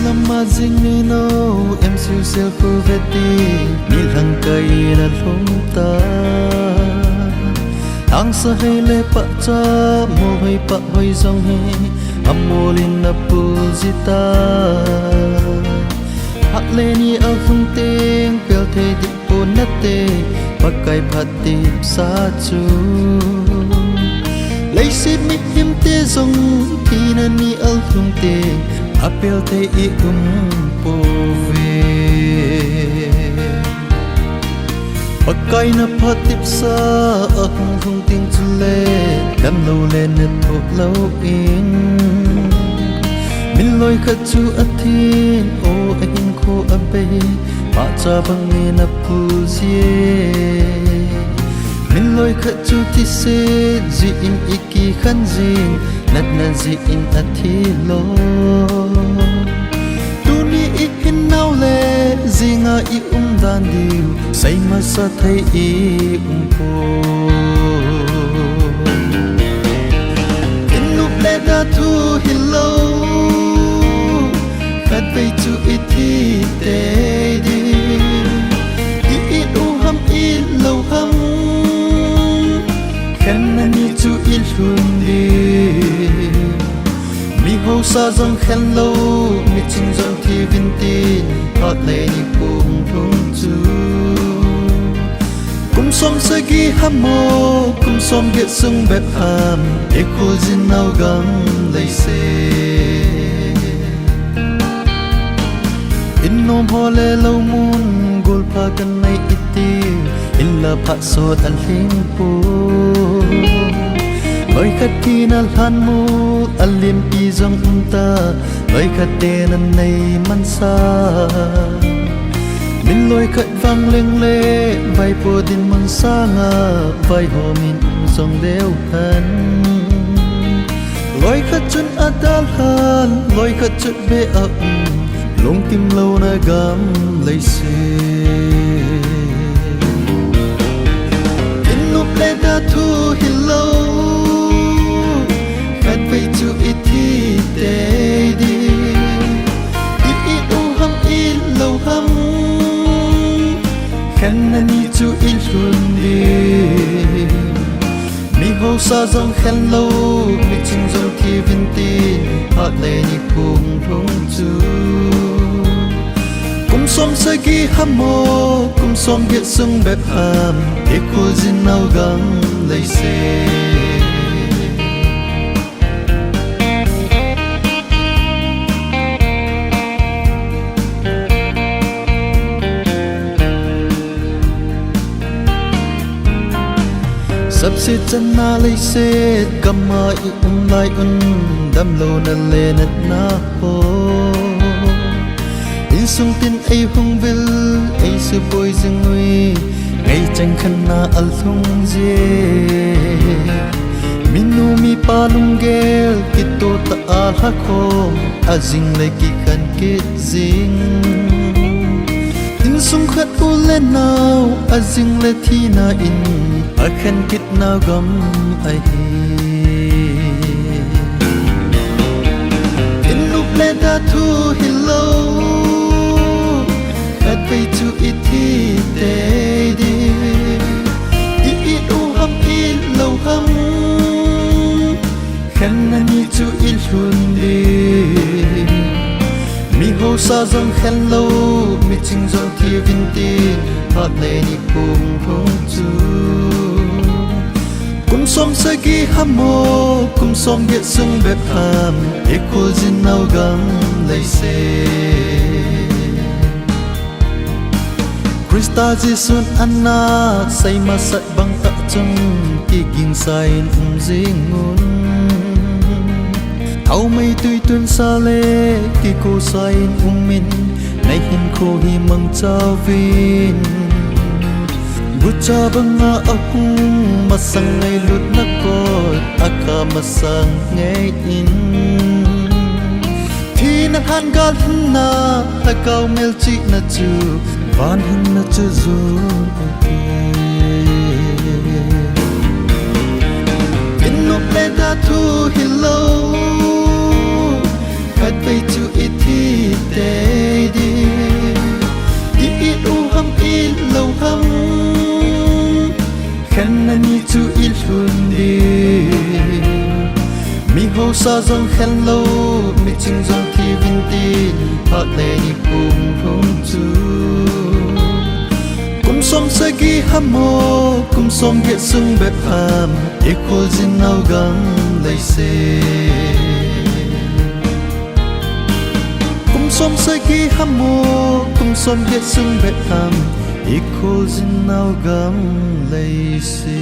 lama zinino em siêu siêu cô về ti mi lăng cây là lông ta ang sa hay le pa cha mo hay pa hoy zong he amolin na pulzita hak le ni a khung teng pel the di po na te pakai phati sa chu lấy xin mi him te zong ti na ni al khung teng apel te I po ve pakai na phatip sa akong khung ting chule dam lo le na thok lo in min loi khat chu athin o ahin kho abe pa cha bang ni na pu zie min loi khat chu ti se ji in iki khan jin nat na ji in athi lo nau le zinga I dan diu say ma sa thai I po in lup le da thu hello khat vei chu I thi te di I u ham I lo ham khan na ni chu I lun di mi ho sa zong khan lo mi ching zong thi vin tin hot le ni kum thung chu kum som sa gi hamo kum som ge sung bet ham e ko jin nau gang lai se in nom ho le lo mun gol pha kan nai iti in la pha so an hling pu oi khat ki na han mu alim pi zong ta oi khat te nan nei man sa min loi khat vang leng le vai po din man sa nga vai ho min zong deu han loi khat chun adal han loi khat chut be a long tim lo na gam lai se in lup le da thu hello vei chu I thi te di I u ham I lo ham khan na ni chu I lun di mi ho sa zong khan lo mi ching zong thi vin tin hot le ni kum thung chu kum som sa gi hamo kum som ge sung bet ham e ko jin nau gang lai se sab se chana lai se kama I lai un dam lo na le nat na ho in sung tin ai hung vil ai su boy jing wi ngai chang khan na al thung je minu mi pa lung gel ki to ta a ha kho a jing le ki khan ki jing in sung khat u le now a jing le thi na in a khan kit na gam ai hi in lup le da thu hello khat vei chu I thi te di I u ham I lo ham khan na ni chu I lun di mi ho sa zong khan lo mi ching zong thi vin tin hot le ni kum thung chu kum som sa gi hamo kum som ge sung bet ham e ko jin nau gam lai se Krista jisun anna say ma sat bang ta chung ki ging sain jingun thau mai tui tun sa le ki ko sain min nay hin kho hi mang chao vin bucha banga ahung masang ngay lut na kot aka masang ngay in thi na han gal na ta kau mel chi na chu van hin na chu zu in no ple da thu hello khat vei chu I thi te hồ sa dòng khen lâu mi chinh dòng thi vinh tin phát lệ ni cùng rung chu kum som sa gi hamo kum som ge sung bet ham e khol jin nau gang lei se kum som sa gi hamo kum som ge sung bet ham e khol jin nau gang lei se